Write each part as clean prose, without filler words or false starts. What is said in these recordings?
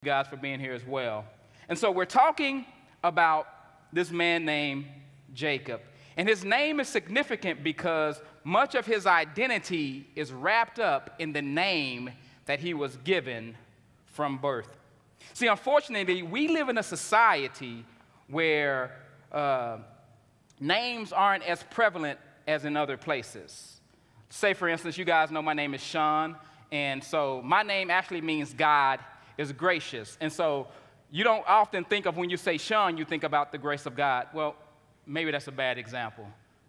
guys for being here as well. And so we're talking about this man named Jacob. And his name is significant because much of his identity is wrapped up in the name that he was given from birth. See, unfortunately, we live in a society where names aren't as prevalent as in other places. Say, for instance, you guys know my name is Shawn, and so my name actually means God is gracious. And so you don't often think of when you say Shawn, you think about the grace of God. Well, maybe that's a bad example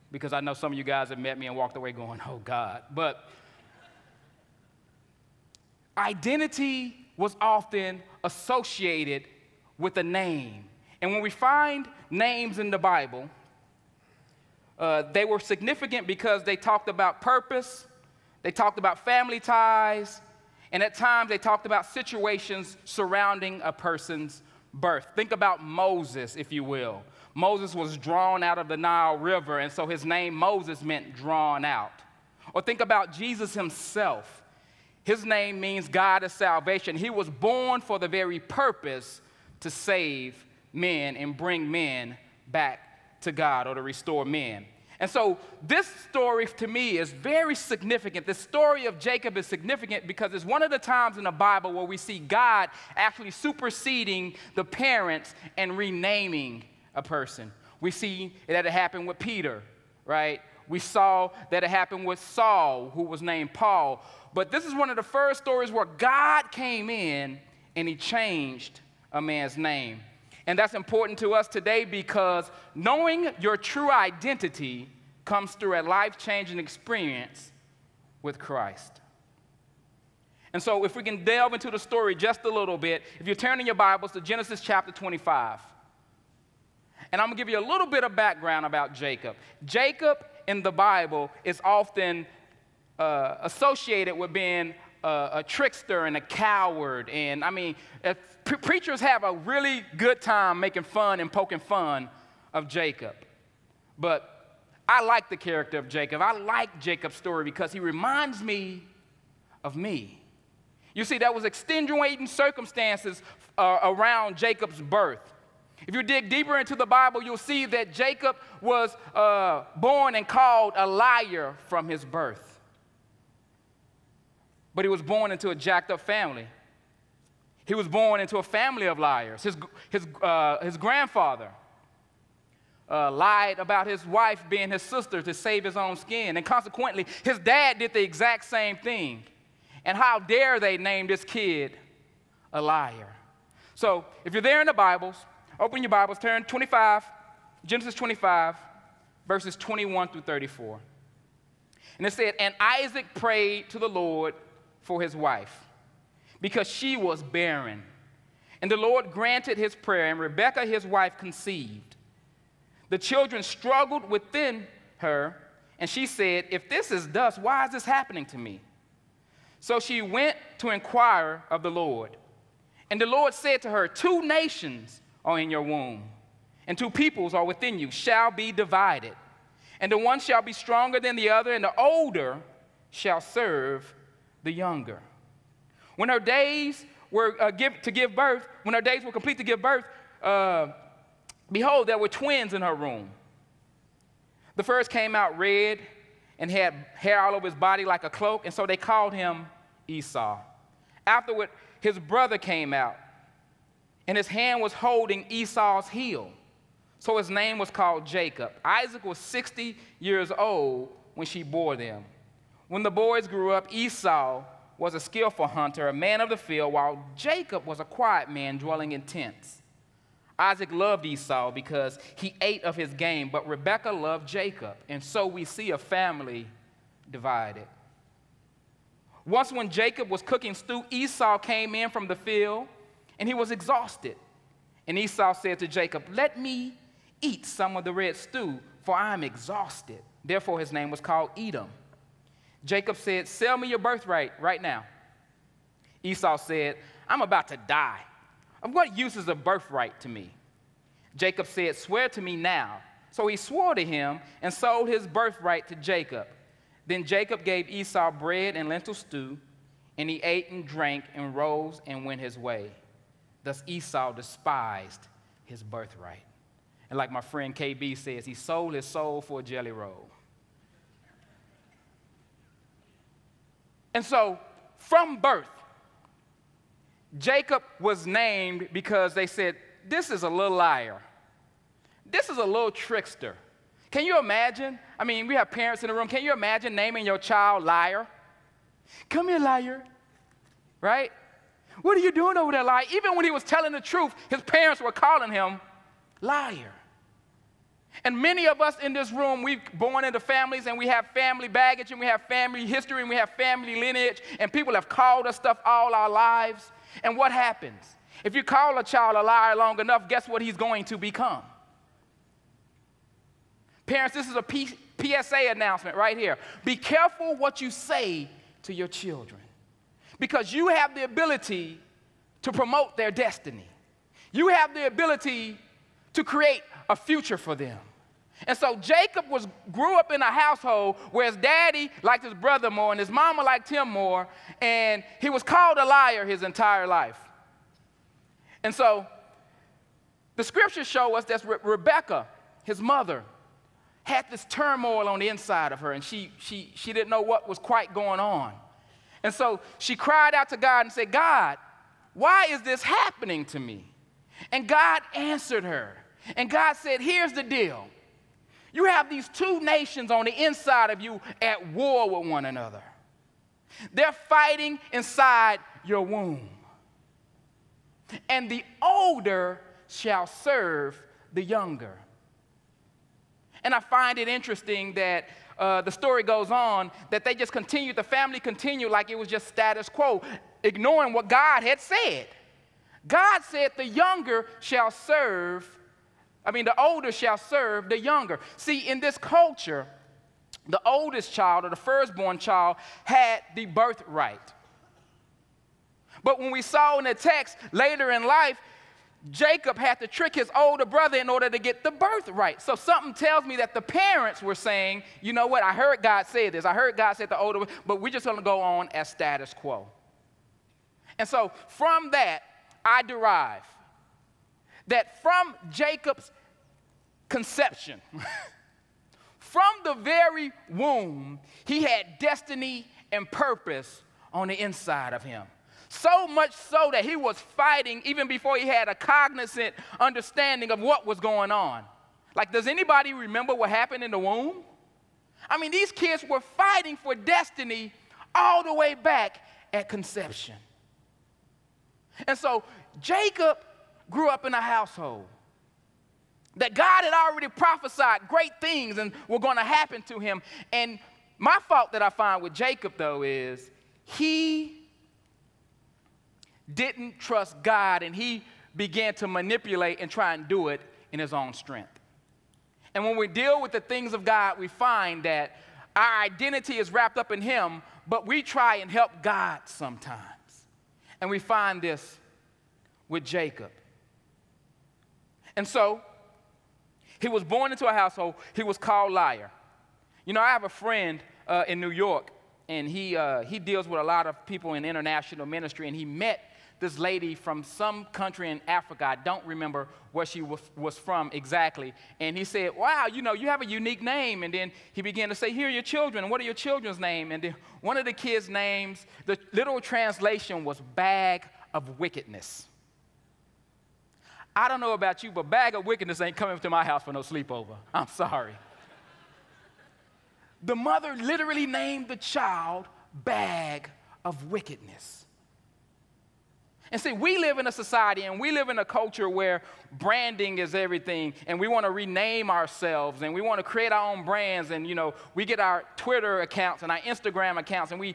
because I know some of you guys have met me and walked away going, oh, God. But identity was often associated with a name. And when we find names in the Bible, they were significant because they talked about purpose, they talked about family ties, and at times they talked about situations surrounding a person's birth. Think about Moses, if you will. Moses was drawn out of the Nile River, and so his name Moses meant drawn out. Or think about Jesus himself. His name means God is salvation. He was born for the very purpose to save men and bring men back to God or to restore men. And so this story to me is very significant. The story of Jacob is significant because it's one of the times in the Bible where we see God actually superseding the parents and renaming a person. We see that it happened with Peter, right? We saw that it happened with Saul, who was named Paul. But this is one of the first stories where God came in and he changed a man's name. And that's important to us today because knowing your true identity comes through a life-changing experience with Christ. And so if we can delve into the story just a little bit, if you're turning your Bibles to Genesis chapter 25, and I'm going to give you a little bit of background about Jacob. Jacob in the Bible is often associated with being a trickster and a coward. And I mean, preachers have a really good time making fun and poking fun of Jacob. But I like the character of Jacob. I like Jacob's story because he reminds me of me. You see, there was extenuating circumstances around Jacob's birth. If you dig deeper into the Bible, you'll see that Jacob was born and called a liar from his birth. But he was born into a jacked up family. He was born into a family of liars. His grandfather lied about his wife being his sister to save his own skin. And consequently, his dad did the exact same thing. And how dare they name this kid a liar? So if you're there in the Bibles, open your Bibles, turn Genesis 25, verses 21 through 34. And it said, and Isaac prayed to the Lord for his wife, because she was barren. And the Lord granted his prayer, and Rebekah, his wife, conceived. The children struggled within her, and she said, if this is thus, why is this happening to me? So she went to inquire of the Lord. And the Lord said to her, 2 nations are in your womb, and 2 peoples are within you, shall be divided. And the one shall be stronger than the other, and the older shall serve the younger. When her days were when her days were complete to give birth, behold, there were twins in her womb. The first came out red and had hair all over his body like a cloak, and so they called him Esau. Afterward, his brother came out, and his hand was holding Esau's heel. So his name was called Jacob. Isaac was 60 years old when she bore them. When the boys grew up, Esau was a skillful hunter, a man of the field, while Jacob was a quiet man dwelling in tents. Isaac loved Esau because he ate of his game, but Rebekah loved Jacob, and so we see a family divided. Once when Jacob was cooking stew, Esau came in from the field, and he was exhausted. And Esau said to Jacob, let me eat some of the red stew, for I am exhausted. Therefore his name was called Edom. Jacob said, sell me your birthright right now. Esau said, I'm about to die. Of what use is a birthright to me? Jacob said, swear to me now. So he swore to him and sold his birthright to Jacob. Then Jacob gave Esau bread and lentil stew, and he ate and drank and rose and went his way. Thus Esau despised his birthright. And like my friend KB says, he sold his soul for a jelly roll. And so, from birth, Jacob was named because they said, this is a little liar. This is a little trickster. Can you imagine? I mean, we have parents in the room. Can you imagine naming your child liar? Come here, liar. Right? What are you doing over there, liar? Even when he was telling the truth, his parents were calling him liar. And many of us in this room, we've born into families and we have family baggage and we have family history and we have family lineage, and people have called us stuff all our lives. And what happens? If you call a child a liar long enough, guess what he's going to become? Parents, this is a PSA announcement right here. Be careful what you say to your children, because you have the ability to promote their destiny. You have the ability to create a future for them. And so Jacob grew up in a household where his daddy liked his brother more and his mama liked him more, and he was called a liar his entire life. And so the scriptures show us that Rebekah, his mother, had this turmoil on the inside of her, and she didn't know what was quite going on. And so she cried out to God and said, God, why is this happening to me? And God answered her. And God said, here's the deal. You have these two nations on the inside of you at war with one another. They're fighting inside your womb. And the older shall serve the younger. And I find it interesting that the story goes on that they just continued, the family continued like it was just status quo, ignoring what God had said. God said the younger shall serve, the older shall serve the younger. See, in this culture, the oldest child or the firstborn child had the birthright. But when we saw in the text later in life, Jacob had to trick his older brother in order to get the birthright. So something tells me that the parents were saying, you know what, I heard God say this. I heard God said the older, but we're just going to go on as status quo. And so from that, I derive that from Jacob's conception, from the very womb, he had destiny and purpose on the inside of him. So much so that he was fighting even before he had a cognizant understanding of what was going on. Like, does anybody remember what happened in the womb? I mean, these kids were fighting for destiny all the way back at conception. And so Jacob grew up in a household that God had already prophesied great things and were going to happen to him. And my fault that I find with Jacob, though, is he didn't trust God, and he began to manipulate and try and do it in his own strength. And when we deal with the things of God, we find that our identity is wrapped up in him, but we try and help God sometimes. And we find this with Jacob. And so he was born into a household. He was called liar. You know, I have a friend in New York, and he deals with a lot of people in international ministry, and he met this lady from some country in Africa. I don't remember where she was from exactly. And he said, wow, you know, you have a unique name. And then he began to say, here are your children. What are your children's names? And then one of the kids' names, the literal translation was bag of wickedness. I don't know about you, but bag of wickedness ain't coming to my house for no sleepover. I'm sorry. The mother literally named the child bag of wickedness. And see, we live in a society and we live in a culture where branding is everything, and we want to rename ourselves and we want to create our own brands, and, you know, we get our Twitter accounts and our Instagram accounts and we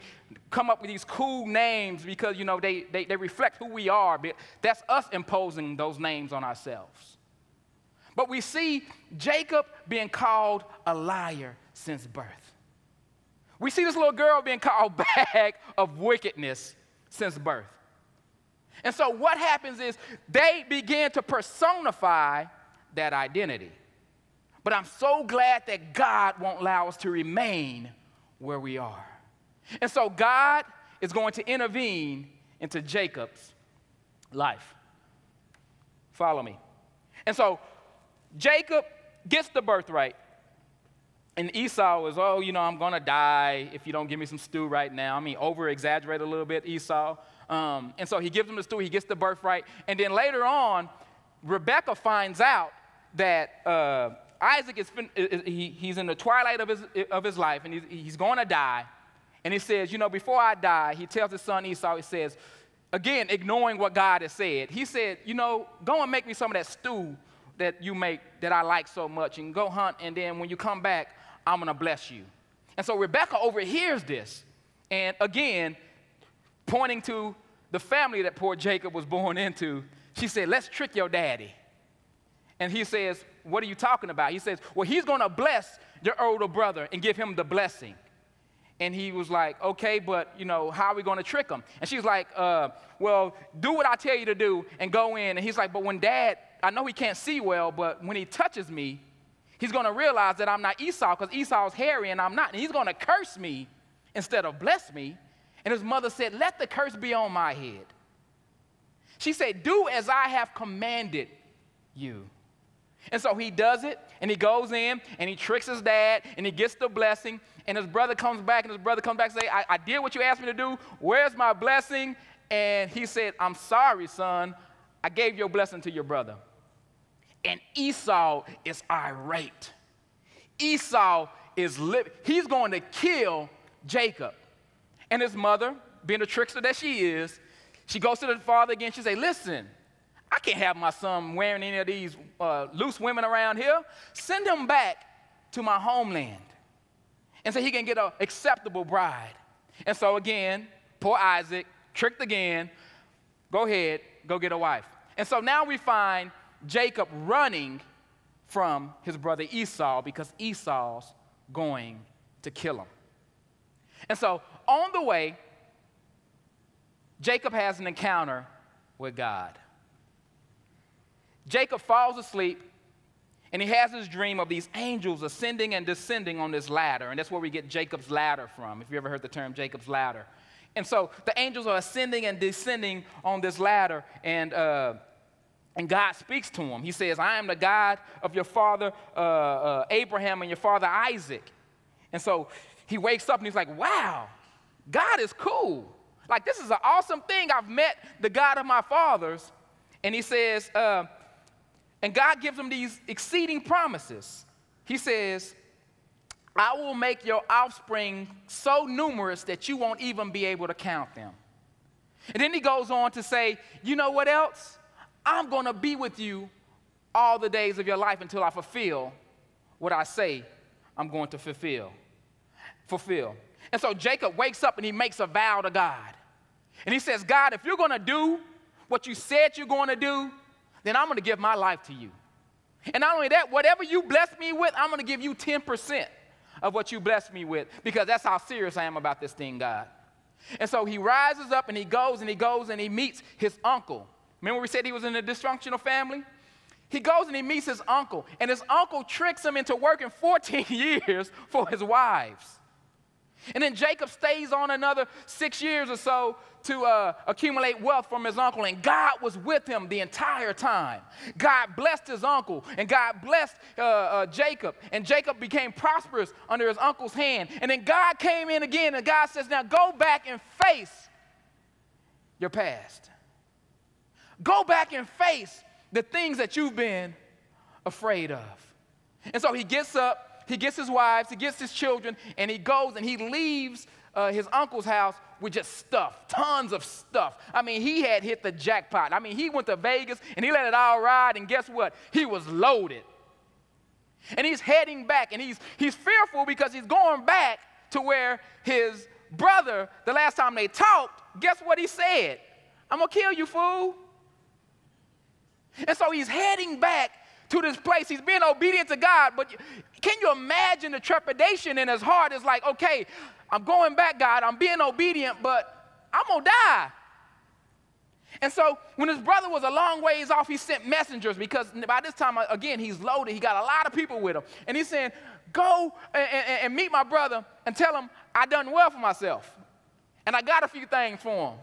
come up with these cool names because, you know, they reflect who we are. But that's us imposing those names on ourselves. But we see Jacob being called a liar since birth. We see this little girl being called bag of wickedness since birth. And so what happens is they begin to personify that identity. But I'm so glad that God won't allow us to remain where we are. And so God is going to intervene into Jacob's life. Follow me. And so Jacob gets the birthright. And Esau is, oh, you know, I'm going to die if you don't give me some stew right now. I mean, over-exaggerate a little bit, Esau. And so he gives him the stew. He gets the birthright. And then later on, Rebekah finds out that Isaac he's in the twilight of his life, and he's going to die. And he says, you know, before I die, he tells his son Esau, he says, again, ignoring what God has said, he said, you know, go and make me some of that stew that you make that I like so much, and go hunt, and then when you come back, I'm going to bless you. And so Rebekah overhears this, and again, pointing to the family that poor Jacob was born into, she said, let's trick your daddy. And he says, what are you talking about? He says, well, he's going to bless your older brother and give him the blessing. And he was like, okay, but, you know, how are we going to trick him? And she's like, well, do what I tell you to do and go in. And he's like, but when Dad, I know he can't see well, but when he touches me, he's going to realize that I'm not Esau, because Esau's hairy and I'm not. And he's going to curse me instead of bless me. And his mother said, let the curse be on my head. She said, do as I have commanded you. And so he does it, and he goes in, and he tricks his dad, and he gets the blessing, and his brother comes back, and say, I did what you asked me to do. Where's my blessing? And he said, I'm sorry, son. I gave your blessing to your brother. And Esau is irate. Esau is he's going to kill Jacob. And his mother, being the trickster that she is, she goes to the father again. She says, listen, I can't have my son wearing any of these loose women around here. Send him back to my homeland and so he can get an acceptable bride. And so again, poor Isaac, tricked again, go ahead, go get a wife. And so now we find Jacob running from his brother Esau because Esau's going to kill him. And so on the way, Jacob has an encounter with God. Jacob falls asleep, and he has this dream of these angels ascending and descending on this ladder, and that's where we get Jacob's ladder from, if you ever heard the term Jacob's ladder. And so the angels are ascending and descending on this ladder, and God speaks to him. He says, I am the God of your father Abraham and your father Isaac. And so he wakes up, and he's like, wow, God is cool. Like, this is an awesome thing. I've met the God of my fathers. And he says, and God gives him these exceeding promises. He says, I will make your offspring so numerous that you won't even be able to count them. And then he goes on to say, you know what else? I'm going to be with you all the days of your life until I fulfill what I say I'm going to fulfill. And so Jacob wakes up and he makes a vow to God. And he says, God, if you're going to do what you said you're going to do, then I'm going to give my life to you. And not only that, whatever you bless me with, I'm going to give you 10% of what you bless me with, because that's how serious I am about this thing, God. And so he rises up and he goes and he meets his uncle. Remember we said he was in a dysfunctional family? He goes and he meets his uncle, and his uncle tricks him into working 14 years for his wives. And then Jacob stays on another 6 years or so to accumulate wealth from his uncle, and God was with him the entire time. God blessed his uncle, and God blessed Jacob, and Jacob became prosperous under his uncle's hand. And then God came in again, and God says, now go back and face your past. Go back and face the things that you've been afraid of. And so he gets up, he gets his wives, he gets his children, and he goes and he leaves his uncle's house with just stuff, tons of stuff. I mean, he had hit the jackpot. I mean, he went to Vegas and he let it all ride, and guess what? He was loaded. And he's heading back, and he's fearful because he's going back to where his brother, the last time they talked, guess what he said? I'm going to kill you, fool. And so he's heading back to this place. He's being obedient to God, but can you imagine the trepidation in his heart? It's like, okay, I'm going back, God. I'm being obedient, but I'm going to die. And so when his brother was a long ways off, he sent messengers, because by this time, again, he's loaded. He got a lot of people with him. And he's saying, go and meet my brother and tell him I done well for myself. And I got a few things for him.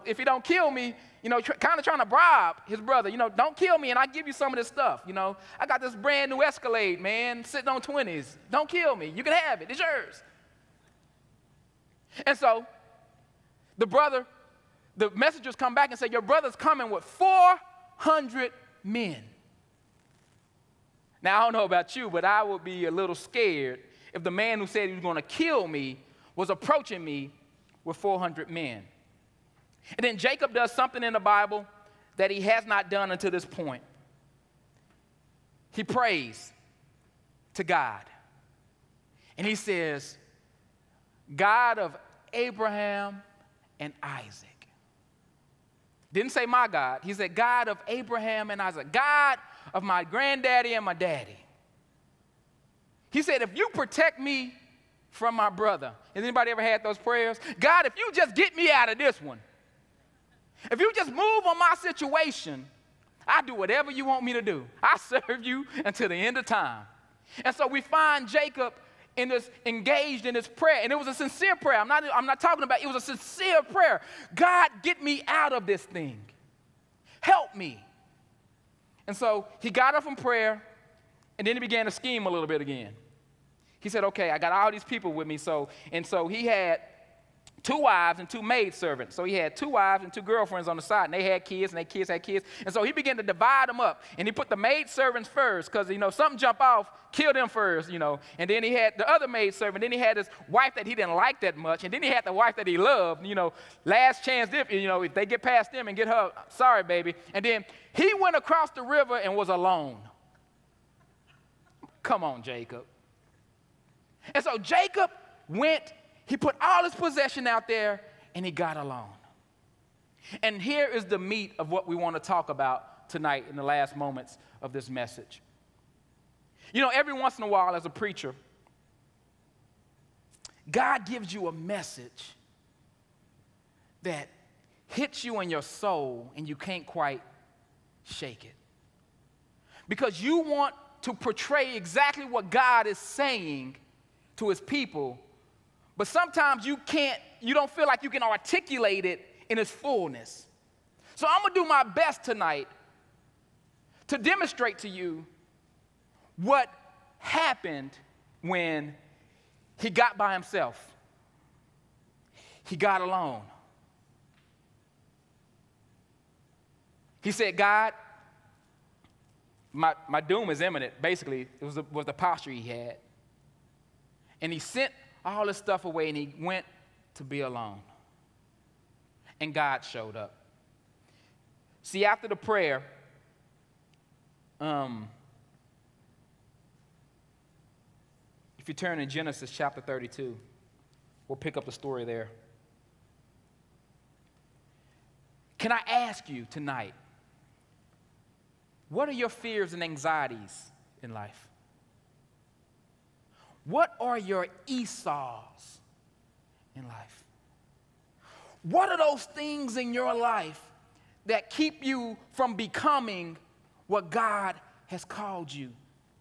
If he don't kill me, kind of trying to bribe his brother. Don't kill me and I'll give you some of this stuff. I got this brand new Escalade, man, sitting on 20s. Don't kill me. You can have it. It's yours. And so the messengers come back and say, your brother's coming with 400 men. Now, I don't know about you, but I would be a little scared if the man who said he was going to kill me was approaching me with 400 men. And then Jacob does something in the Bible that he has not done until this point. He prays to God. And he says, God of Abraham and Isaac. Didn't say my God. He said, God of Abraham and Isaac. God of my granddaddy and my daddy. He said, if you protect me from my brother. Has anybody ever had those prayers? God, if you just get me out of this one. If you just move on my situation, I'll do whatever you want me to do. I'll serve you until the end of time. And so we find Jacob engaged in this prayer, and it was a sincere prayer. I'm not talking about, it was a sincere prayer. God, get me out of this thing. Help me. And so he got up from prayer, and then he began to scheme a little bit again. He said, okay, I got all these people with me. So he had 2 wives and 2 maidservants. So he had 2 wives and 2 girlfriends on the side, and they had kids, and their kids had kids. And so he began to divide them up, and he put the maidservants first because, something jumped off, kill them first, And then he had the other maidservant. Then he had his wife that he didn't like that much, and then he had the wife that he loved, last chance, if they get past them and get her, sorry, baby. And then he went across the river and was alone. Come on, Jacob. And so Jacob went. He put all his possession out there, and he got alone. And here is the meat of what we want to talk about tonight in the last moments of this message. Every once in a while as a preacher, God gives you a message that hits you in your soul, and you can't quite shake it. Because you want to portray exactly what God is saying to his people, but sometimes you don't feel like you can articulate it in its fullness. So I'm going to do my best tonight to demonstrate to you what happened when he got by himself. He got alone. He said, God, my doom is imminent. Basically, it was the posture he had. And he sent all his stuff away, and he went to be alone. And God showed up. See, after the prayer, if you turn in Genesis chapter 32, we'll pick up the story there. Can I ask you tonight, what are your fears and anxieties in life? What are your Esau's in life? What are those things in your life that keep you from becoming what God has called you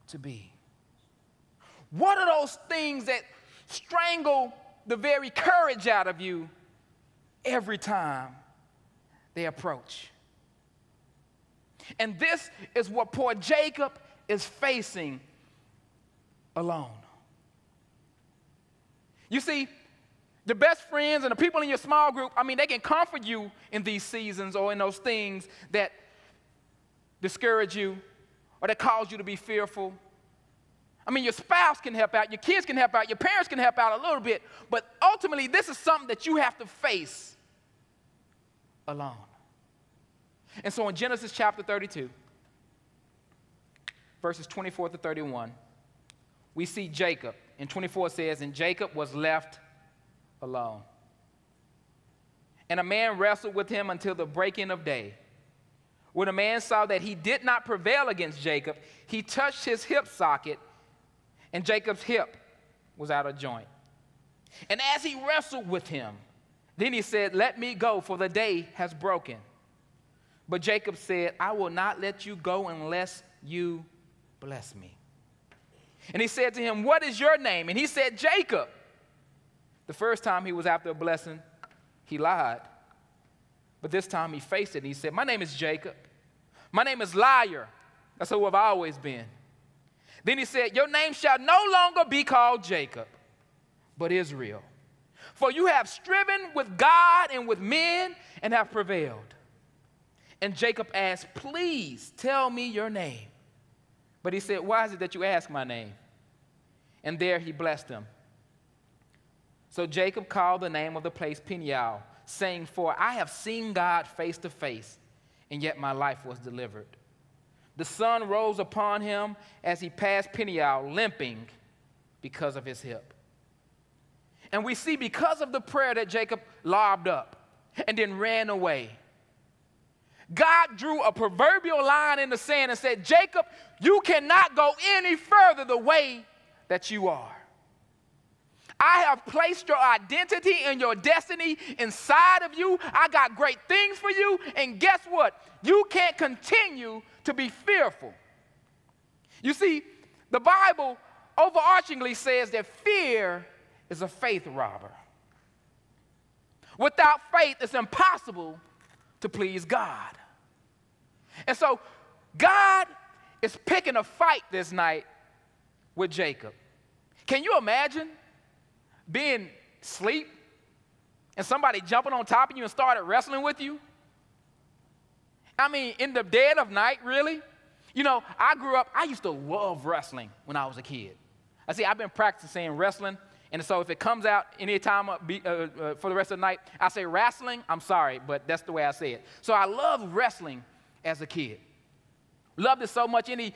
to be? What are those things that strangle the very courage out of you every time they approach? And this is what poor Jacob is facing alone. You see, the best friends and the people in your small group, they can comfort you in these seasons or in those things that discourage you or that cause you to be fearful. Your spouse can help out, your kids can help out, your parents can help out a little bit, but ultimately this is something that you have to face alone. And so in Genesis chapter 32, verses 24 to 31, we see Jacob. And 24 says, and Jacob was left alone. And a man wrestled with him until the breaking of day. When a man saw that he did not prevail against Jacob, he touched his hip socket, and Jacob's hip was out of joint. And as he wrestled with him, then he said, let me go, for the day has broken. But Jacob said, I will not let you go unless you bless me. And he said to him, what is your name? And he said, Jacob. The first time he was after a blessing, he lied. But this time he faced it and he said, my name is Jacob. My name is Liar. That's who I've always been. Then he said, your name shall no longer be called Jacob, but Israel. For you have striven with God and with men and have prevailed. And Jacob asked, please tell me your name. But he said, why is it that you ask my name? And there he blessed him. So Jacob called the name of the place Peniel, saying, for I have seen God face to face, and yet my life was delivered. The sun rose upon him as he passed Peniel, limping because of his hip. And we see because of the prayer that Jacob lobbed up and then ran away, God drew a proverbial line in the sand and said, Jacob, you cannot go any further the way that you are. I have placed your identity and your destiny inside of you. I got great things for you. And guess what? You can't continue to be fearful. You see, the Bible overarchingly says that fear is a faith robber. Without faith, it's impossible to please God. And so God is picking a fight this night with Jacob. Can you imagine being asleep and somebody jumping on top of you and started wrestling with you? I mean, in the dead of night, really? You know, I used to love wrestling when I was a kid. I've been practicing wrestling, and so if it comes out anytime for the rest of the night, I say wrestling, I'm sorry, but that's the way I say it. So I loved wrestling as a kid. Loved it so much. Any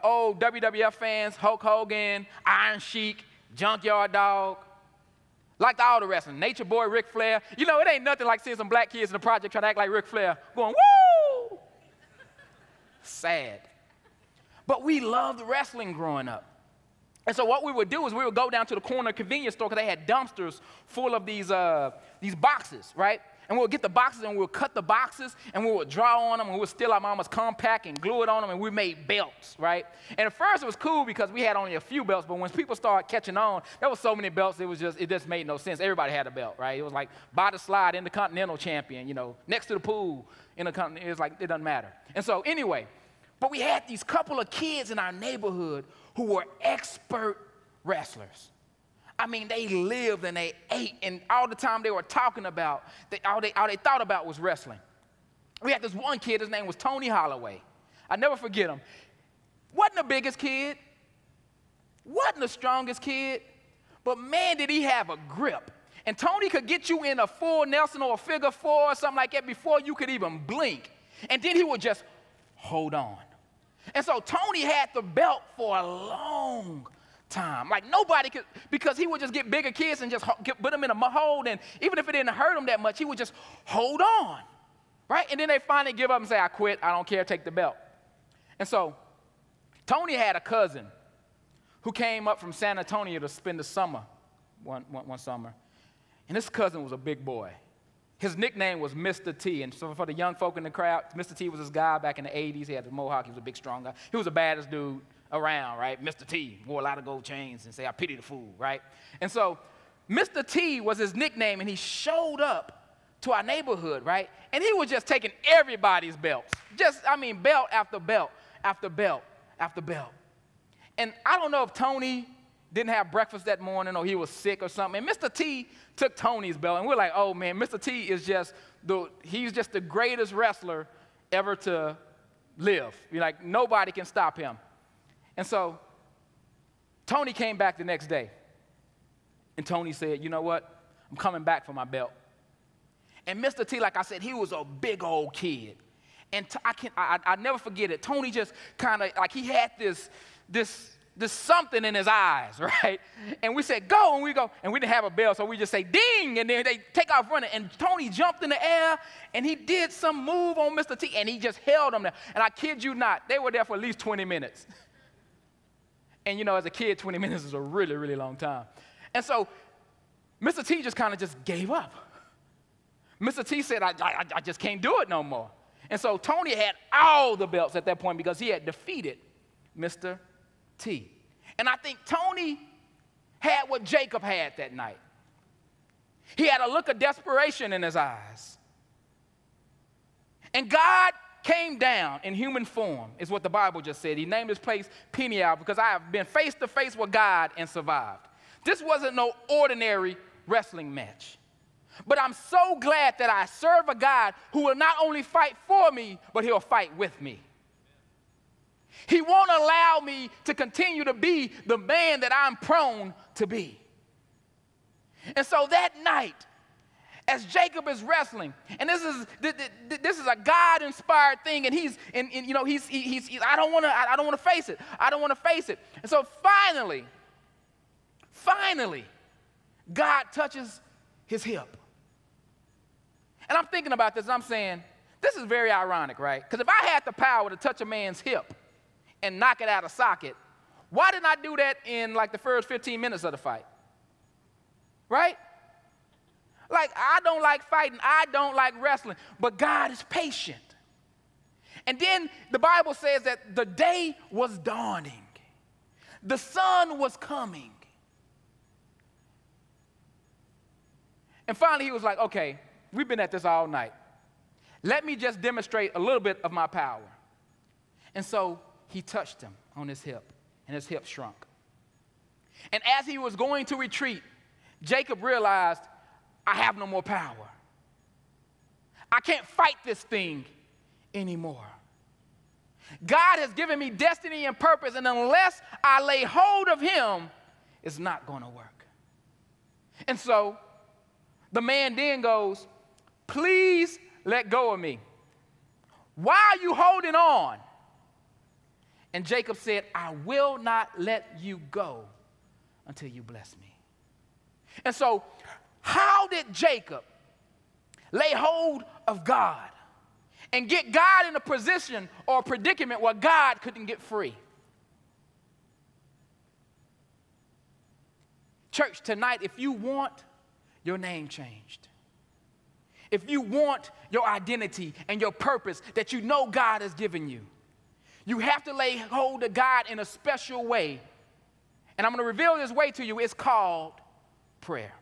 old WWF fans, Hulk Hogan, Iron Sheik, Junkyard Dog, liked all the wrestling. Nature Boy, Ric Flair. You know, it ain't nothing like seeing some black kids in the project trying to act like Ric Flair, going, woo! Sad. But we loved wrestling growing up. And so what we would do is we would go down to the corner convenience store because they had dumpsters full of these boxes, right? And we would get the boxes and we would cut the boxes and we would draw on them and we would steal our mama's compact and glue it on them and we made belts, right? And at first it was cool because we had only a few belts, but when people started catching on, there were so many belts, it just made no sense. Everybody had a belt, right? It was like by the slide, Intercontinental champion, you know, next to the pool, Intercontinental, it was like, it doesn't matter. And so anyway, but we had these couple of kids in our neighborhood who were expert wrestlers. I mean, they lived and they ate, and all the time they were talking about, all they thought about was wrestling. We had this one kid, his name was Tony Holloway. I never forget him. Wasn't the biggest kid, wasn't the strongest kid, but man, did he have a grip. And Tony could get you in a full Nelson or a figure four or something like that before you could even blink. And then he would just hold on. And so Tony had the belt for a long time. Like nobody could, because he would just get bigger kids and just put them in a hold, and even if it didn't hurt him that much, he would just hold on, right? And then they finally give up and say, I quit, I don't care, take the belt. And so Tony had a cousin who came up from San Antonio to spend the summer, one summer. And this cousin was a big boy. His nickname was Mr. T. And so for the young folk in the crowd, Mr. T was this guy back in the 80s. He had the mohawk. He was a big, strong guy. He was the baddest dude around, right? Mr. T wore a lot of gold chains and say, I pity the fool, right? And so Mr. T was his nickname, and he showed up to our neighborhood, right? And he was just taking everybody's belts. Belt after belt after belt after belt. And I don't know if Tony didn't have breakfast that morning or he was sick or something. And Mr. T took Tony's belt, and we're like, oh, man, Mr. T is he's just the greatest wrestler ever to live. You're like, nobody can stop him. And so Tony came back the next day, and Tony said, you know what? I'm coming back for my belt. And Mr. T, like I said, he was a big old kid. And I never forget it. Tony just kind of, like he had this something in his eyes, right? And we said, go, and we go. And we didn't have a bell, so we just say, ding, and then they take off running. And Tony jumped in the air, and he did some move on Mr. T, and he just held him there. And I kid you not, they were there for at least 20 minutes. And, you know, as a kid, 20 minutes is a really, really long time. And so Mr. T just kind of just gave up. Mr. T said, I just can't do it no more. And so Tony had all the belts at that point because he had defeated Mr. T. And I think Tony had what Jacob had that night. He had a look of desperation in his eyes. And God came down in human form, is what the Bible just said. He named this place Peniel because I have been face to face with God and survived. This wasn't no ordinary wrestling match. But I'm so glad that I serve a God who will not only fight for me, but he'll fight with me. He won't allow me to continue to be the man that I'm prone to be. And so that night, as Jacob is wrestling, and this is a God-inspired thing, and I don't want to face it. I don't want to face it. And so finally, God touches his hip. And I'm thinking about this, and I'm saying, this is very ironic, right? Because if I had the power to touch a man's hip and knock it out of socket, why didn't I do that in like the first 15 minutes of the fight? Right? Like, I don't like fighting. I don't like wrestling. But God is patient. And then the Bible says that the day was dawning. The sun was coming. And finally he was like, okay, we've been at this all night. Let me just demonstrate a little bit of my power. And so he touched him on his hip, and his hip shrunk. And as he was going to retreat, Jacob realized, I have no more power. I can't fight this thing anymore. God has given me destiny and purpose, and unless I lay hold of him, it's not going to work. And so the man then goes, please let go of me. Why are you holding on? And Jacob said, I will not let you go until you bless me. And so, how did Jacob lay hold of God and get God in a position or a predicament where God couldn't get free? Church, tonight, if you want your name changed, if you want your identity and your purpose that you know God has given you, you have to lay hold of God in a special way. And I'm going to reveal this way to you. It's called prayer.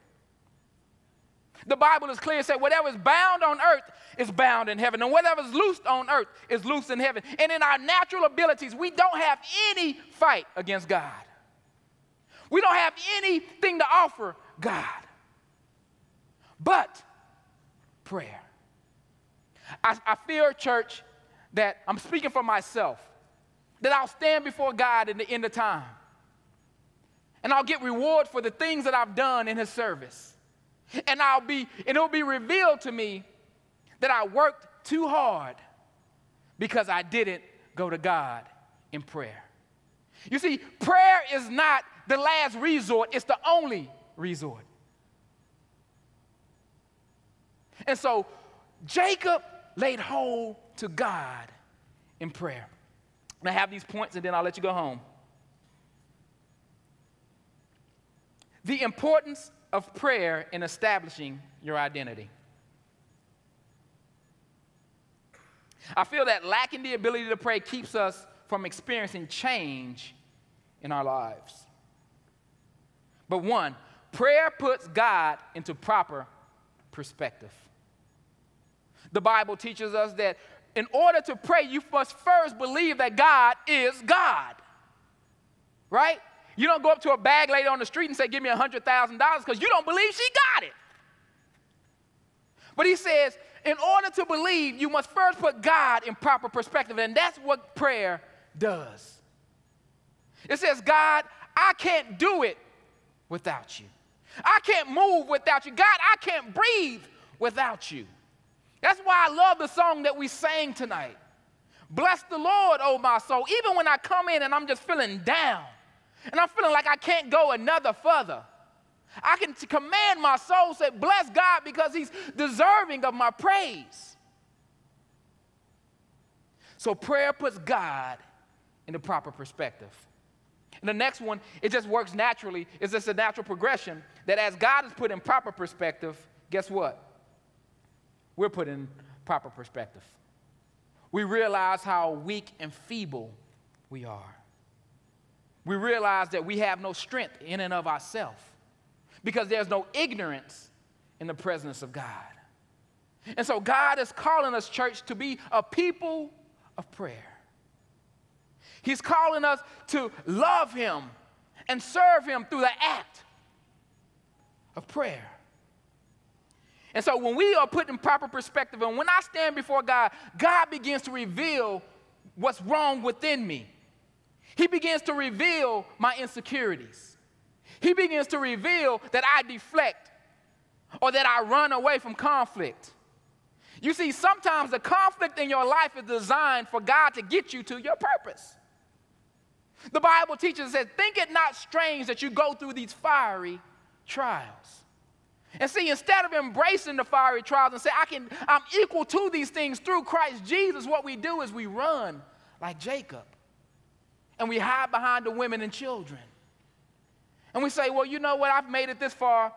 The Bible is clear. It says whatever is bound on earth is bound in heaven. And whatever is loosed on earth is loosed in heaven. And in our natural abilities, we don't have any fight against God. We don't have anything to offer God. But prayer. I fear, church, that I'm speaking for myself, that I'll stand before God in the end of time. And I'll get reward for the things that I've done in his service. And it'll be revealed to me that I worked too hard because I didn't go to God in prayer. You see, prayer is not the last resort, it's the only resort. And so Jacob laid hold to God in prayer. And I have these points and then I'll let you go home. The importance of prayer in establishing your identity. I feel that lacking the ability to pray keeps us from experiencing change in our lives. But one, prayer puts God into proper perspective. The Bible teaches us that in order to pray, you must first believe that God is God. Right? You don't go up to a bag lady on the street and say, give me $100,000 because you don't believe she got it. But he says, in order to believe, you must first put God in proper perspective. And that's what prayer does. It says, God, I can't do it without you. I can't move without you. God, I can't breathe without you. That's why I love the song that we sang tonight. Bless the Lord, oh my soul. Even when I come in and I'm just feeling down, and I'm feeling like I can't go another further, I can command my soul, say, bless God because he's deserving of my praise. So prayer puts God in the proper perspective. And the next one, it just works naturally. It's just a natural progression that as God is put in proper perspective, guess what? We're put in proper perspective. We realize how weak and feeble we are. We realize that we have no strength in and of ourselves because there's no ignorance in the presence of God. And so God is calling us, church, to be a people of prayer. He's calling us to love him and serve him through the act of prayer. And so when we are put in proper perspective, and when I stand before God, God begins to reveal what's wrong within me. He begins to reveal my insecurities. He begins to reveal that I deflect or that I run away from conflict. You see, sometimes the conflict in your life is designed for God to get you to your purpose. The Bible teaches, says, think it not strange that you go through these fiery trials. And see, instead of embracing the fiery trials and say, I'm equal to these things through Christ Jesus, what we do is we run like Jacob. And we hide behind the women and children. And we say, well, you know what? I've made it this far.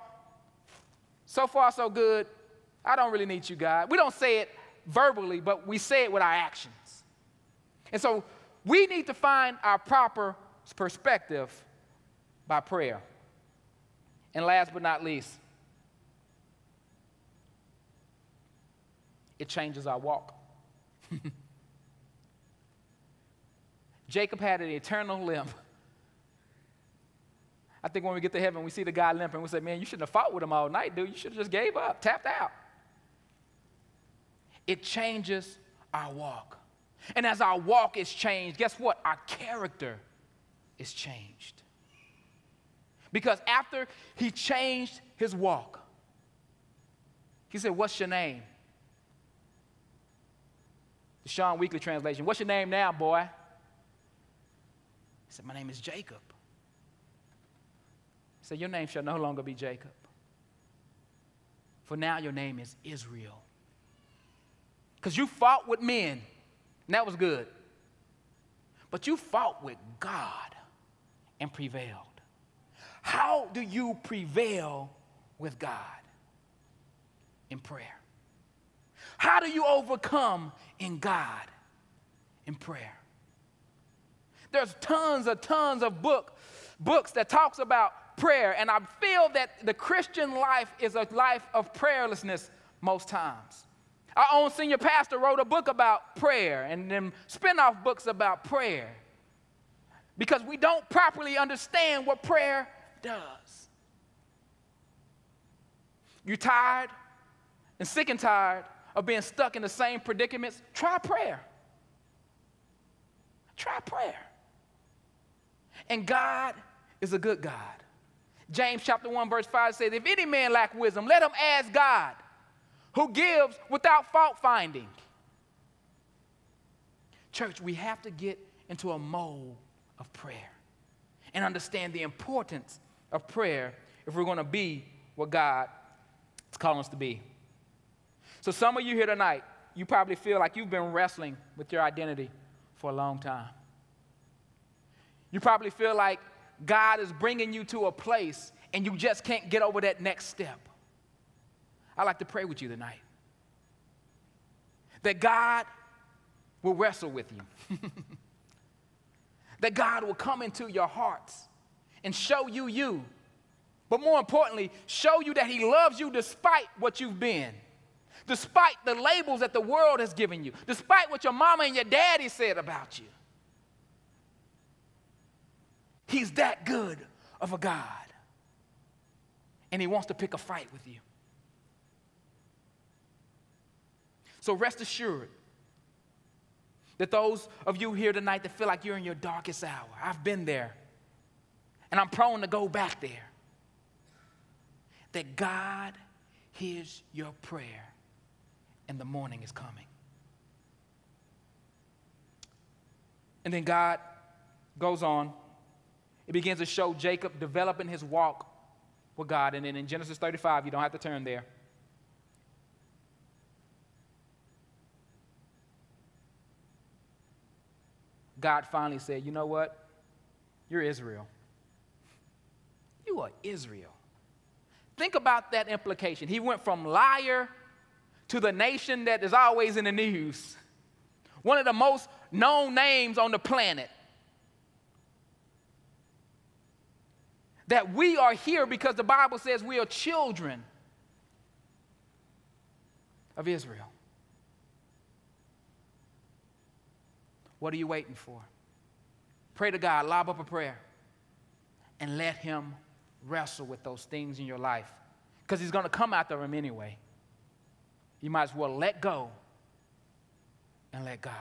So far, so good. I don't really need you, God. We don't say it verbally, but we say it with our actions. And so we need to find our proper perspective by prayer. And last but not least, it changes our walk. Jacob had an eternal limp. I think when we get to heaven, we see the guy limping, we say, man, you shouldn't have fought with him all night, dude. You should have just gave up, tapped out. It changes our walk. And as our walk is changed, guess what? Our character is changed. Because after he changed his walk, he said, what's your name? The Shawn Weekly translation, what's your name now, boy? He said, my name is Jacob. He said, your name shall no longer be Jacob, for now your name is Israel. Because you fought with men, and that was good. But you fought with God and prevailed. How do you prevail with God? In prayer. How do you overcome in God? In prayer. There's tons of books that talks about prayer, and I feel that the Christian life is a life of prayerlessness most times. Our own senior pastor wrote a book about prayer and then spin-off books about prayer because we don't properly understand what prayer does. You're tired and sick and tired of being stuck in the same predicaments? Try prayer. Try prayer. And God is a good God. James chapter 1 verse 5 says, if any man lack wisdom, let him ask God, who gives without fault finding. Church, we have to get into a mode of prayer and understand the importance of prayer if we're going to be what God is calling us to be. So some of you here tonight, you probably feel like you've been wrestling with your identity for a long time. You probably feel like God is bringing you to a place and you just can't get over that next step. I'd like to pray with you tonight that God will wrestle with you. That God will come into your hearts and show you you. But more importantly, show you that he loves you despite what you've been. Despite the labels that the world has given you. Despite what your mama and your daddy said about you. He's that good of a God. And he wants to pick a fight with you. So rest assured that those of you here tonight that feel like you're in your darkest hour, I've been there, and I'm prone to go back there, that God hears your prayer and the morning is coming. And then God goes on. It begins to show Jacob developing his walk with God. And then in Genesis 35, you don't have to turn there. God finally said, you know what? You're Israel. You are Israel. Think about that implication. He went from liar to the nation that is always in the news. One of the most known names on the planet. That we are here because the Bible says we are children of Israel. What are you waiting for? Pray to God, lob up a prayer, and let him wrestle with those things in your life, because he's going to come after them anyway. You might as well let go and let God.